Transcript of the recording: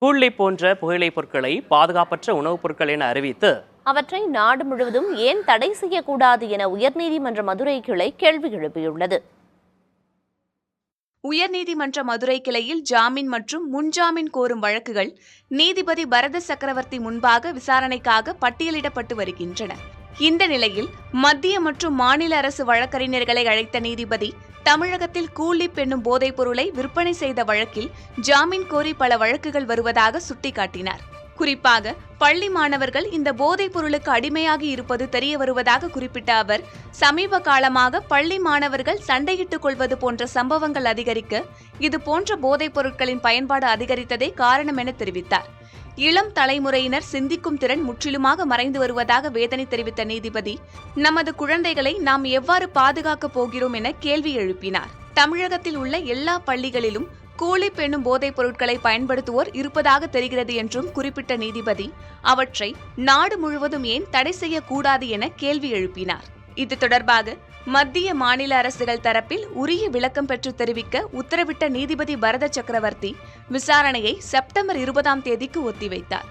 கூல்லி போன்ற புகையிலைப் பொருட்களை பாதுகாப்பற்ற உணவுப் பொருட்கள் என அறிவித்து அவற்றை நாடு முழுவதும் ஏன் தடை செய்யக்கூடாது என உயர்நீதிமன்ற மதுரை கிளை கேள்வி எழுப்பியுள்ளது. உயர்நீதிமன்ற மதுரை கிளையில் ஜாமீன் மற்றும் முன்ஜாமீன் கோரும் வழக்குகள் நீதிபதி பரத சக்கரவர்த்தி முன்பாக விசாரணைக்காக பட்டியலிடப்பட்டு வருகின்றன. இந்த நிலையில் மத்திய மற்றும் மாநில அரசு வழக்கறிஞர்களை அழைத்த நீதிபதி தமிழகத்தில் கூலிப் என்னும் போதைப் பொருளை விற்பனை செய்த வழக்கில் ஜாமீன் கோரி பல வழக்குகள் வருவதாக சுட்டிக்காட்டினார். குறிப்பாக பள்ளி மாணவர்கள் இந்த போதைப் பொருளுக்கு அடிமையாகி இருப்பது தெரிய வருவதாக குறிப்பிட்ட அவர், சமீப காலமாக பள்ளி மாணவர்கள் சண்டையிட்டுக் கொள்வது போன்ற சம்பவங்கள் அதிகரிக்க இது போன்ற போதைப் பொருட்களின் பயன்பாடு அதிகரித்ததே காரணம் என தெரிவித்தார். இளம் தலைமுறையினர் சிந்திக்கும் திறன் முற்றிலுமாக மறைந்து வருவதாக வேதனை தெரிவித்த நீதிபதி, நமது குழந்தைகளை நாம் எவ்வாறு பாதுகாக்கப் போகிறோம் என கேள்வி எழுப்பினார். தமிழகத்தில் உள்ள எல்லா பள்ளிகளிலும் கூலிப் என்னும் போதைப் பொருட்களை பயன்படுத்துவோர் இருப்பதாக தெரிகிறது என்றும் குறிப்பிட்ட நீதிபதி, அவற்றை நாடு முழுவதும் ஏன் தடை செய்யக்கூடாது என கேள்வி எழுப்பினார். இது தொடர்பாக மத்திய மாநில அரசுகள் தரப்பில் உரிய விளக்கம் பெற்று தெரிவிக்க உத்தரவிட்ட நீதிபதி பரத சக்கரவர்த்தி விசாரணையை செப்டம்பர் 20ஆம் தேதிக்கு ஒத்திவைத்தார்.